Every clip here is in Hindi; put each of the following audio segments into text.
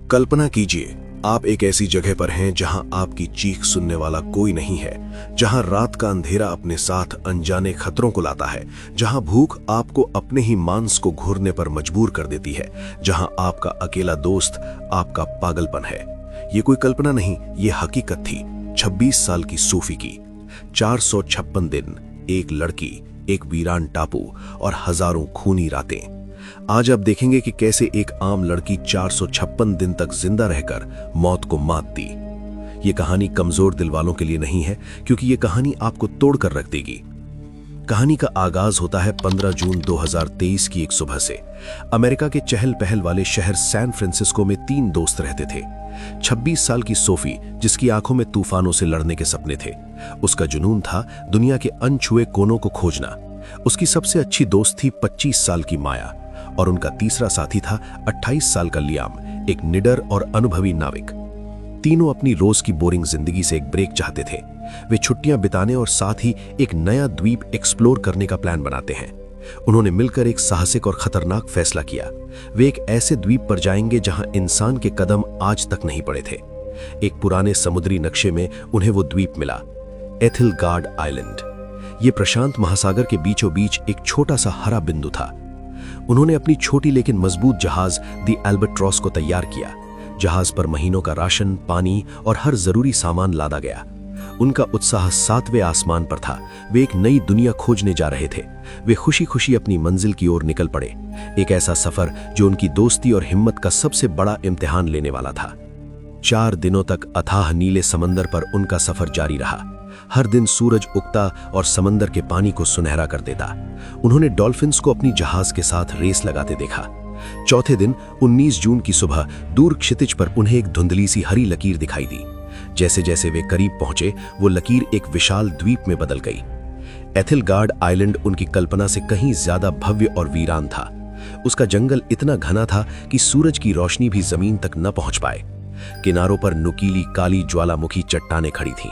कल्पना कीजिए, आप एक ऐसी जगह पर हैं जहां आपकी चीख सुनने वाला कोई नहीं है, जहां रात का अंधेरा अपने साथ अनजाने खतरों को लाता है, जहां भूख आपको अपने ही मांस को घूरने पर मजबूर कर देती है, जहां आपका अकेला दोस्त आपका पागलपन है। ये कोई कल्पना नहीं, ये हकीकत थी 26 साल की सोफी की। 456 दिन, एक लड़की, एक वीरान टापू और हजारों खूनी रातें। आज आप देखेंगे कि कैसे एक आम लड़की 456 दिन तक जिंदा रहकर मौत को मात दी। ये कहानी कमजोर दिल वालों के लिए नहीं है, क्योंकि ये कहानी आपको तोड़कर रख देगी। कहानी का आगाज होता है 15 जून 2023 की एक सुबह से। अमेरिका के चहल पहल वाले शहर सैन फ्रांसिस्को में 3 दोस्त रहते थे। 26 साल की सोफी, जिसकी आंखों में तूफानों से लड़ने के सपने थे। उसका जुनून था दुनिया के अनछुए कोनों को खोजना। उसकी सबसे अच्छी दोस्त थी 25 साल की माया, और उनका तीसरा साथी था 28 साल का लियाम, एक निडर और अनुभवी नाविक। तीनों अपनी रोज की बोरिंग जिंदगी से एक ब्रेक चाहते थे। वे छुट्टियां बिताने और साथ ही एक नया द्वीप एक्सप्लोर करने का प्लान बनाते हैं। उन्होंने मिलकर एक साहसिक और खतरनाक फैसला किया। वे एक ऐसे द्वीप पर जाएंगे जहां इंसान के कदम आज तक नहीं पड़े थे। एक पुराने समुद्री नक्शे में उन्हें वो द्वीप मिला, एथिलगार्ड आइलैंड। ये प्रशांत महासागर के बीचों बीच एक छोटा सा हरा बिंदु था। उन्होंने अपनी छोटी लेकिन मजबूत जहाज दी एल्बाट्रॉस को तैयार किया। जहाज पर महीनों का राशन, पानी और हर जरूरी सामान लादा गया। उनका उत्साह 7वें आसमान पर था। वे एक नई दुनिया खोजने जा रहे थे। वे खुशी खुशी अपनी मंजिल की ओर निकल पड़े। एक ऐसा सफर जो उनकी दोस्ती और हिम्मत का सबसे बड़ा इम्तिहान लेने वाला था। 4 दिनों तक अथाह नीले समंदर पर उनका सफर जारी रहा। हर दिन सूरज उगता और समंदर के पानी को सुनहरा कर देता। उन्होंने डॉल्फिन्स को अपनी जहाज के साथ रेस लगाते देखा। चौथे दिन 19 जून की सुबह दूर क्षितिज पर उन्हें एक धुंधली सी हरी लकीर दिखाई दी। जैसे जैसे वे करीब पहुंचे, वो लकीर एक विशाल द्वीप में बदल गई। एथिलगार्ड आइलैंड उनकी कल्पना से कहीं ज्यादा भव्य और वीरान था। उसका जंगल इतना घना था कि सूरज की रोशनी भी जमीन तक न पहुंच पाए। किनारों पर नुकीली काली ज्वालामुखी चट्टानें खड़ी थीं।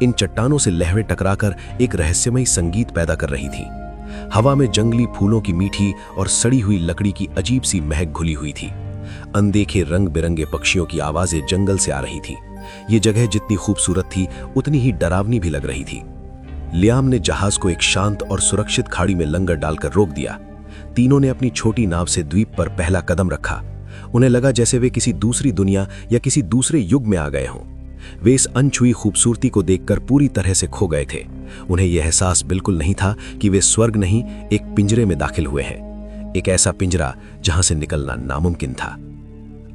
इन चट्टानों से लहरें टकराकर एक रहस्यमयी संगीत पैदा कर रही थीं। हवा में जंगली फूलों की मीठी और सड़ी हुई लकड़ी की अजीब सी महक घुली हुई थी। अनदेखे रंग बिरंगे पक्षियों की आवाजें जंगल से आ रही थी। ये जगह जितनी खूबसूरत थी, उतनी ही डरावनी भी लग रही थी। लियाम ने जहाज को एक शांत और सुरक्षित खाड़ी में लंगर डालकर रोक दिया। तीनों ने अपनी छोटी नाव से द्वीप पर पहला कदम रखा। उन्हें लगा जैसे वे किसी दूसरी दुनिया या किसी दूसरे युग में आ गए हों। वे इस अनछुई खूबसूरती को देखकर पूरी तरह से खो गए थे। उन्हें यह एहसास बिल्कुल नहीं था कि वे स्वर्ग नहीं, एक पिंजरे में दाखिल हुए हैं। एक ऐसा पिंजरा जहां से निकलना नामुमकिन था।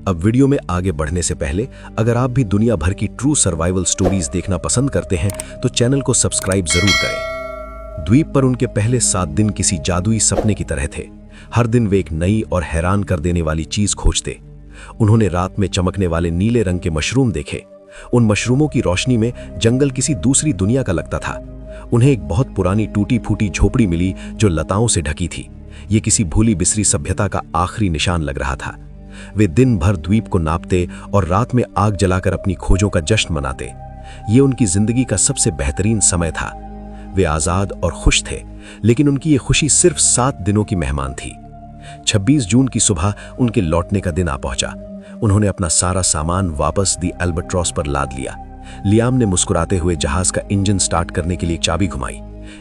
अब वीडियो में आगे बढ़ने से पहले, अगर आप भी दुनिया भर की ट्रू सर्वाइवल स्टोरीज देखना पसंद करते हैं तो चैनल को सब्सक्राइब जरूर करें। द्वीप पर उनके पहले 7 दिन किसी जादुई सपने की तरह थे। हर दिन वे एक नई और हैरान कर देने वाली चीज खोजते। उन्होंने रात में चमकने वाले नीले रंग के मशरूम देखे। उन मशरूमों की रोशनी में जंगल किसी दूसरी दुनिया का लगता था। उन्हें एक बहुत पुरानी टूटी फूटी झोपड़ी मिली जो लताओं से ढकी थी। ये किसी भूली बिसरी सभ्यता का आखिरी निशान लग रहा था। वे दिन भर द्वीप को नापते और रात में आग जलाकर अपनी खोजों का जश्न मनाते। ये उनकी जिंदगी का सबसे बेहतरीन समय था। वे आजाद और खुश थे, लेकिन उनकी ये खुशी सिर्फ 7 दिनों की मेहमान थी। 26 जून की सुबह उनके लौटने का दिन आ पहुंचा। उन्होंने अपना सारा सामान वापस दी एल्बाट्रॉस पर लाद लिया। लियाम ने मुस्कुराते हुए जहाज का इंजन स्टार्ट करने के लिए चाबी घुमाई,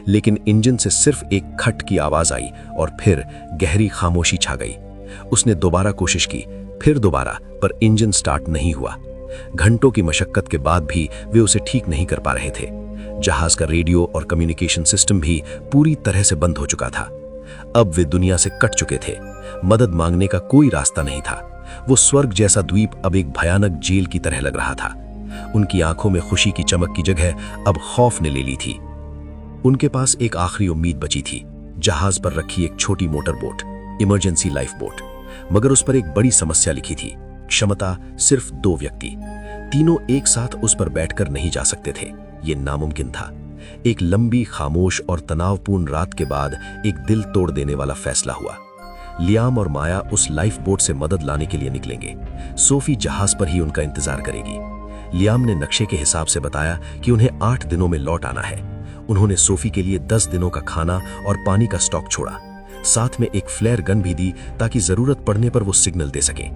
लेकिन इंजन से सिर्फ एक खट की आवाज आई और फिर गहरी खामोशी छा गई। उसने दोबारा कोशिश की, फिर दोबारा, पर इंजन स्टार्ट नहीं हुआ। घंटों की मशक्कत के बाद भी वे उसे ठीक नहीं कर पा रहे थे। जहाज का रेडियो और कम्युनिकेशन सिस्टम भी पूरी तरह से बंद हो चुका था। अब वे दुनिया से कट चुके थे। मदद मांगने का कोई रास्ता नहीं था। वो स्वर्ग जैसा द्वीप अब एक भयानक जेल की तरह लग रहा था। उनकी आंखों में खुशी की चमक की जगह अब खौफ ने ले ली थी। उनके पास एक आखिरी उम्मीद बची थी, जहाज पर रखी एक छोटी motor boat, emergency life boat. मगर उस पर एक बड़ी समस्या लिखी थी, क्षमता सिर्फ 2 व्यक्ति। तीनों एक साथ उस पर बैठकर नहीं जा सकते थे। ये नामुमकिन था। एक लंबी, खामोश और तनावपूर्ण रात के बाद एक दिल तोड़ देने वाला फैसला हुआ। लियाम और माया उस लाइफ बोट से मदद लाने के लिए निकलेंगे। सोफी जहाज पर ही उनका इंतजार करेगी। लियाम ने नक्शे के हिसाब से बताया कि उन्हें 8 दिनों में लौट आना है। उन्होंने सोफी के लिए 10 दिनों का खाना और पानी का स्टॉक छोड़ा। साथ में एक फ्लेयर गन भी दी ताकि जरूरत पड़ने पर वो सिग्नल दे सके।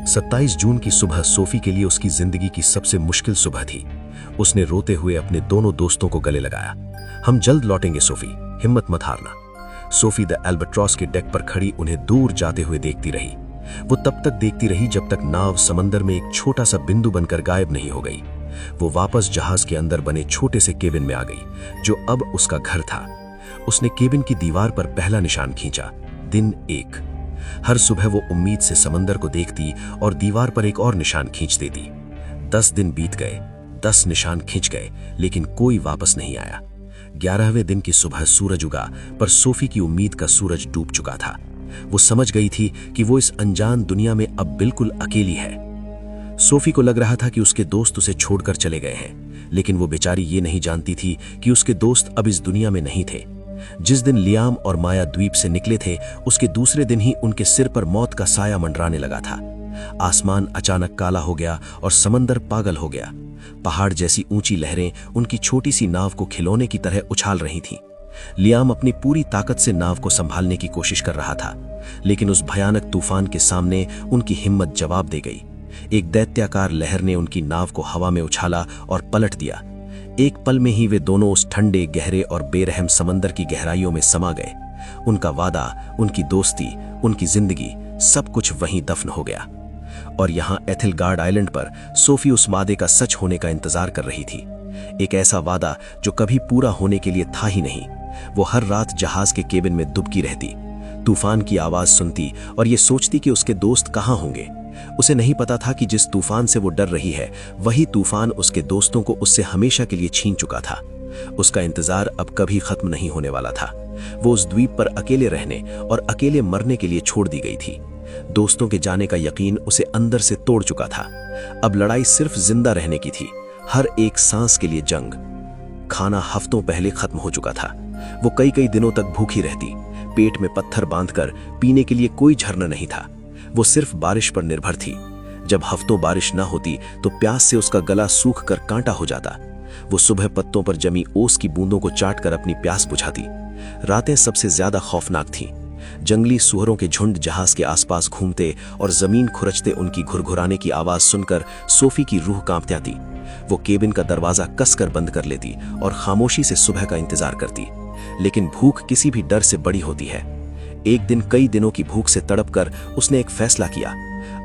27 जून की सुबह सोफी के लिए उसकी जिंदगी की सबसे मुश्किल सुबह थी। उसने रोते हुए अपने दोनों दोस्तों को गले लगाया। हम जल्द लौटेंगे सोफी, हिम्मत मत हारना। सोफी द एल्बाट्रॉस के डेक पर खड़ी उन्हें दूर जाते हुए देखती रही। वो तब तक देखती रही जब तक नाव समंदर में एक छोटा सा बिंदु बनकर गायब नहीं हो गई। वो वापस जहाज के अंदर बने छोटे से केबिन में आ गई, जो अब उसका घर था। उसने केबिन की दीवार पर पहला निशान खींचा, दिन 1। हर सुबह वो उम्मीद से समंदर को देखती और दीवार पर एक और निशान खींच देती। 10 दिन बीत गए, 10 निशान खींच गए, लेकिन कोई वापस नहीं आया। 11वें दिन की सुबह सूरज उगा, पर सोफी की उम्मीद का सूरज डूब चुका था। वो समझ गई थी कि वो इस अनजान दुनिया में अब बिल्कुल अकेली है। सोफी को लग रहा था कि उसके दोस्त उसे छोड़कर चले गए हैं, लेकिन वो बेचारी ये नहीं जानती थी कि उसके दोस्त अब इस दुनिया में नहीं थे। जिस दिन लियाम और माया द्वीप से निकले थे, उसके दूसरे दिन ही उनके सिर पर मौत का साया मंडराने लगा था। आसमान अचानक काला हो गया और समंदर पागल हो गया। पहाड़ जैसी ऊंची लहरें उनकी छोटी सी नाव को खिलौने की तरह उछाल रही थीं। लियाम अपनी पूरी ताकत से नाव को संभालने की कोशिश कर रहा था, लेकिन उस भयानक तूफान के सामने उनकी हिम्मत जवाब दे गई। एक दैत्याकार लहर ने उनकी नाव को हवा में उछाला और पलट दिया। एक पल में ही वे दोनों उस ठंडे, गहरे और बेरहम समंदर की गहराइयों में समा गए। उनका वादा, उनकी दोस्ती, उनकी जिंदगी, सब कुछ वहीं दफन हो गया। और यहाँ एथिलगार्ड आइलैंड पर सोफी उस वादे का सच होने का इंतजार कर रही थी। एक ऐसा वादा जो कभी पूरा होने के लिए था ही नहीं। वो हर रात जहाज के केबिन में दुबकी रहती, तूफान की आवाज सुनती और ये सोचती कि उसके दोस्त कहाँ होंगे। उसे नहीं पता था कि जिस तूफान से वो डर रही है, वही तूफान उसके दोस्तों को उससे हमेशा के लिए छीन चुका था। उसका इंतजार अब कभी खत्म नहीं होने वाला था। वो उस द्वीप पर अकेले रहने और अकेले मरने के लिए छोड़ दी गई थी। दोस्तों के जाने का यकीन उसे अंदर से तोड़ चुका था। अब लड़ाई सिर्फ जिंदा रहने की थी, हर एक सांस के लिए जंग। खाना हफ्तों पहले खत्म हो चुका था। वो कई दिनों तक भूखी रहती, पेट में पत्थर बांधकर। पीने के लिए कोई झरना नहीं था। वो सिर्फ बारिश पर निर्भर थी। जब हफ्तों बारिश न होती तो प्यास से उसका गला सूख कर कांटा हो जाता। वो सुबह पत्तों पर जमी ओस की बूंदों को चाटकर अपनी प्यास बुझाती। रातें सबसे ज्यादा खौफनाक थीं। जंगली सूअरों के झुंड जहाज के आसपास घूमते और जमीन खुरचते उनकी घुरघुराने की आवाज सुनकर सोफी की रूह कांप जाती। वो केबिन का दरवाजा कसकर बंद कर लेती और खामोशी से सुबह का इंतजार करती। लेकिन भूख किसी भी डर से बड़ी होती है। एक दिन कई दिनों की भूख से तड़पकर उसने एक फैसला किया,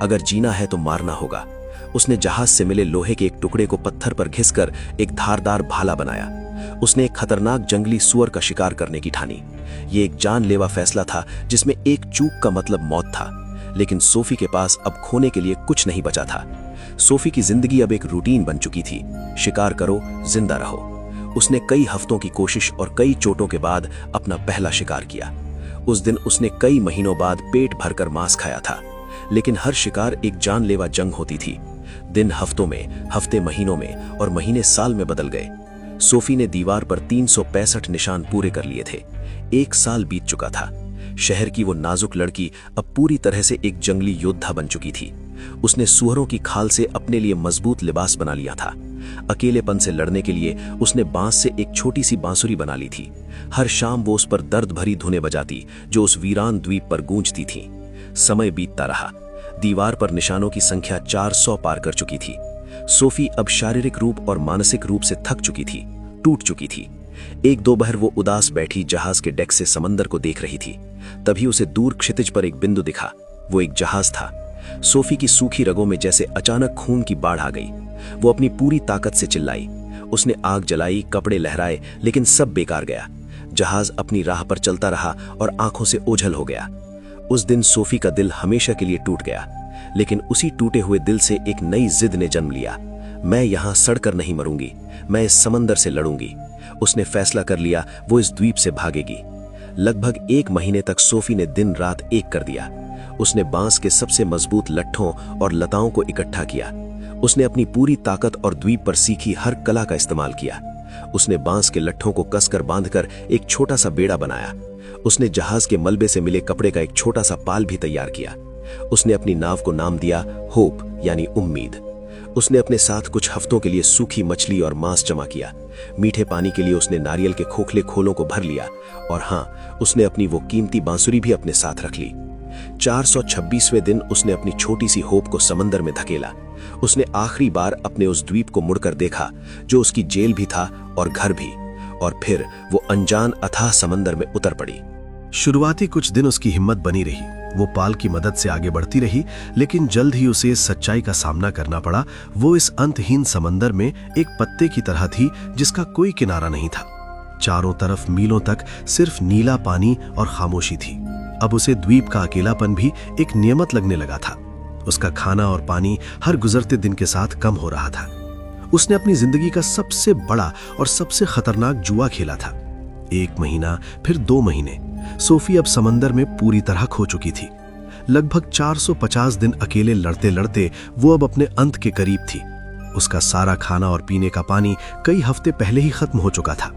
अगर जीना है तो मारना होगा। उसने जहाज से मिले लोहे के एक टुकड़े को पत्थर पर घिसकर एक धारदार भाला बनाया। उसने एक खतरनाक जंगली सूअर का शिकार करने की ठानी। ये एक जानलेवा फैसला था जिसमें एक चूक का मतलब मौत था। लेकिन सोफी के पास अब खोने के लिए कुछ नहीं बचा था। सोफी की जिंदगी अब एक रूटीन बन चुकी थी, शिकार करो, जिंदा रहो। उसने कई हफ्तों की कोशिश और कई चोटों के बाद अपना पहला शिकार किया। उस दिन उसने कई महीनों बाद पेट भरकर मांस खाया था। लेकिन हर शिकार एक जानलेवा जंग होती थी। दिन हफ्तों में, हफ्ते महीनों में और महीने साल में बदल गए। सोफी ने दीवार पर 365 निशान पूरे कर लिए थे। 1 साल बीत चुका था। शहर की वो नाजुक लड़की अब पूरी तरह से एक जंगली योद्धा बन चुकी थी। उसने सूअरों की खाल से अपने लिए मजबूत लिबास बना लिया था। अकेलेपन से लड़ने के लिए उसने बांस से एक छोटी सी बांसुरी बना ली थी। हर शाम वो उस पर दर्द भरी धुनें बजाती जो उस वीरान द्वीप पर गूंजती थी। समय बीतता रहा। दीवार पर निशानों की संख्या 400 पार कर चुकी थी। सोफी अब शारीरिक रूप और मानसिक रूप से थक चुकी थी, टूट चुकी थी। एक दोपहर वो उदास बैठी जहाज के डेक से समंदर को देख रही थी। तभी उसे दूर क्षितिज पर एक बिंदु दिखा। वो एक जहाज था। सोफी की सूखी रगों में जैसे अचानक खून की बाढ़ आ गई। वो अपनी पूरी ताकत से चिल्लाई। उसने आग जलाई, कपड़े लहराए, लेकिन सब बेकार गया। जहाज अपनी राह पर चलता रहा और आंखों से ओझल हो गया। उस दिन सोफी का दिल हमेशा के लिए टूट गया। लेकिन उसी टूटे हुए दिल से एक नई जिद ने जन्म लिया। मैं यहां सड़कर नहीं मरूंगी, मैं इस समंदर से लड़ूंगी। उसने फैसला कर लिया, वो इस द्वीप से भागेगी। लगभग 1 महीने तक सोफी ने दिन रात एक कर दिया। उसने बांस के सबसे मजबूत लट्ठों और लताओं को इकट्ठा किया। उसने अपनी पूरी ताकत और द्वीप पर सीखी हर कला का इस्तेमाल किया। उसने बांस के लट्ठों को कसकर बांधकर एक छोटा सा बेड़ा बनाया। उसने जहाज के मलबे से मिले कपड़े का एक छोटा सा पाल भी तैयार किया। उसने अपनी नाव को नाम दिया होप, यानी उम्मीद। उसने अपने साथ कुछ हफ्तों के लिए सूखी मछली और मांस जमा किया। मीठे पानी के लिए उसने नारियल के खोखले खोलों को भर लिया। और हाँ, उसने अपनी वो कीमती बांसुरी भी अपने साथ रख ली। 426वें दिन उसने अपनी छोटी सी होप को समंदर में धकेला। उसने आखिरी बार अपने उस द्वीप को मुड़कर देखा जो उसकी जेल भी था और घर भी, और फिर वो अनजान अथाह समंदर में उतर पड़ी। शुरुआती कुछ दिन उसकी हिम्मत बनी रही, वो पाल की मदद से आगे बढ़ती रही, लेकिन जल्द ही उसे इस सच्चाई का सामना करना पड़ा। वो इस अंतहीन समंदर में एक पत्ते की तरह थी जिसका कोई किनारा नहीं था। चारों तरफ मीलों तक सिर्फ नीला पानी और खामोशी थी। अब उसे द्वीप का अकेलापन भी एक नियमत लगने लगा था। उसका खाना और पानी हर गुजरते दिन के साथ कम हो रहा था। उसने अपनी जिंदगी का सबसे बड़ा और सबसे खतरनाक जुआ खेला था। 1 महीना, फिर 2 महीने। सोफी अब समंदर में पूरी तरह खो चुकी थी। लगभग 450 दिन अकेले लड़ते लड़ते वो अब अपने अंत के करीब थी। उसका सारा खाना और पीने का पानी कई हफ्ते पहले ही खत्म हो चुका था।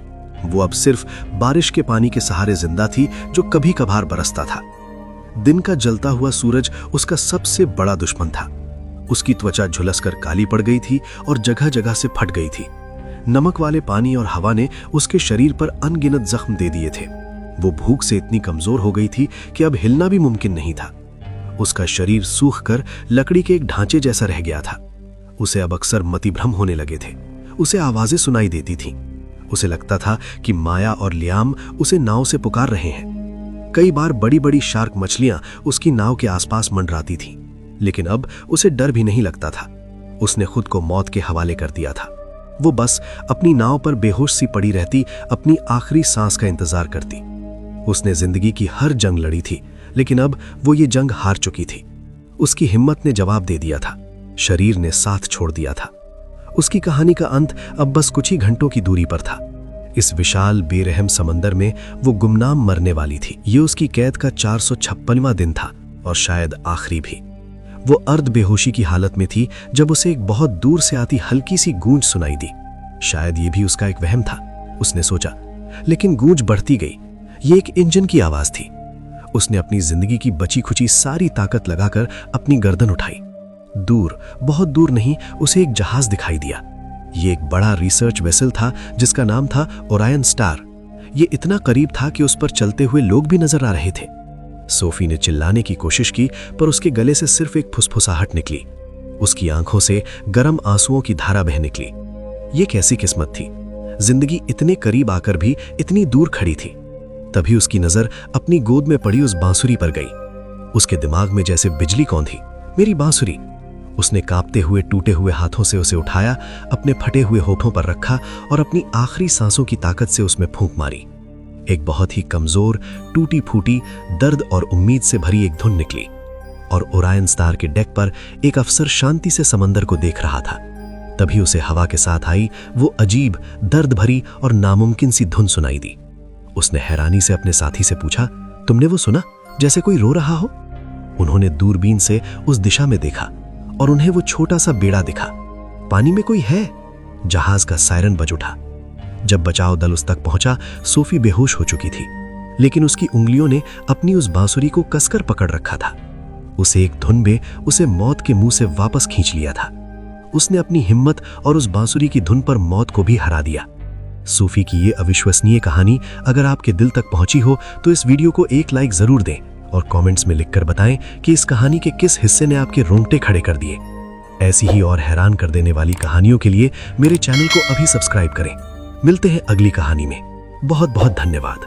वो अब सिर्फ बारिश के पानी के सहारे जिंदा थी जो कभी कभार बरसता था। दिन का जलता हुआ सूरज उसका सबसे बड़ा दुश्मन था। उसकी त्वचा झुलसकर काली पड़ गई थी और जगह जगह से फट गई थी। नमक वाले पानी और हवा ने उसके शरीर पर अनगिनत जख्म दे दिए थे। वो भूख से इतनी कमजोर हो गई थी कि अब हिलना भी मुमकिन नहीं था। उसका शरीर सूखकर लकड़ी के एक ढांचे जैसा रह गया था। उसे अब अक्सर मतिभ्रम होने लगे थे। उसे आवाजें सुनाई देती थीं। उसे लगता था कि माया और लियाम उसे नाव से पुकार रहे हैं। कई बार बड़ी बड़ी शार्क मछलियां उसकी नाव के आसपास मंडराती थीं, लेकिन अब उसे डर भी नहीं लगता था। उसने खुद को मौत के हवाले कर दिया था। वो बस अपनी नाव पर बेहोश सी पड़ी रहती, अपनी आखिरी सांस का इंतजार करती। उसने जिंदगी की हर जंग लड़ी थी, लेकिन अब वो ये जंग हार चुकी थी। उसकी हिम्मत ने जवाब दे दिया था, शरीर ने साथ छोड़ दिया था। उसकी कहानी का अंत अब बस कुछ ही घंटों की दूरी पर था। इस विशाल बेरहम समंदर में वो गुमनाम मरने वाली थी। ये उसकी कैद का 456वां दिन था और शायद आखिरी भी। वो अर्ध बेहोशी की हालत में थी जब उसे एक बहुत दूर से आती हल्की सी गूंज सुनाई दी। शायद ये भी उसका एक वहम था, उसने सोचा। लेकिन गूंज बढ़ती गई। ये एक इंजन की आवाज थी। उसने अपनी जिंदगी की बची खुची सारी ताकत लगाकर अपनी गर्दन उठाई। दूर, बहुत दूर नहीं, उसे एक जहाज दिखाई दिया। ये एक बड़ा रिसर्च वेसल था जिसका नाम था ओरायन स्टार। ये इतना करीब था कि उस पर चलते हुए लोग भी नजर आ रहे थे। सोफी ने चिल्लाने की कोशिश की, पर उसके गले से सिर्फ एक फुसफुसाहट निकली। उसकी आंखों से गर्म आंसुओं की धारा बह निकली। ये कैसी किस्मत थी, जिंदगी इतने करीब आकर भी इतनी दूर खड़ी थी। तभी उसकी नजर अपनी गोद में पड़ी उस बांसुरी पर गई। उसके दिमाग में जैसे बिजली कौंधी। मेरी बांसुरी। उसने कांपते हुए टूटे हुए हाथों से उसे उठाया, अपने फटे हुए होठों पर रखा और अपनी आखिरी सांसों की ताकत से उसमें फूंक मारी। एक बहुत ही कमजोर, टूटी फूटी, दर्द और उम्मीद से भरी एक धुन निकली और ओरायन स्टार के डेक पर एक अफसर शांति से समंदर को देख रहा था। तभी उसे हवा के साथ आई वो अजीब, दर्द भरी और नामुमकिन सी धुन सुनाई दी। उसने हैरानी से अपने साथी से पूछा, तुमने वो सुना जैसे कोई रो रहा हो? उन्होंने दूरबीन से उस दिशा में देखा और उन्हें वो छोटा सा बेड़ा दिखा। पानी में कोई है। जहाज का सायरन बज उठा। जब बचाव दल उस तक पहुंचा, सोफी बेहोश हो चुकी थी, लेकिन उसकी उंगलियों ने अपनी उस बांसुरी को कसकर पकड़ रखा था। उसे एक धुन में उसे मौत के मुंह से वापस खींच लिया था। उसने अपनी हिम्मत और उस बांसुरी की धुन पर मौत को भी हरा दिया। सूफी की ये अविश्वसनीय कहानी अगर आपके दिल तक पहुंची हो तो इस वीडियो को एक लाइक जरूर दें और कमेंट्स में लिखकर बताएं कि इस कहानी के किस हिस्से ने आपके रोंगटे खड़े कर दिए। ऐसी ही और हैरान कर देने वाली कहानियों के लिए मेरे चैनल को अभी सब्सक्राइब करें। मिलते हैं अगली कहानी में। बहुत बहुत धन्यवाद।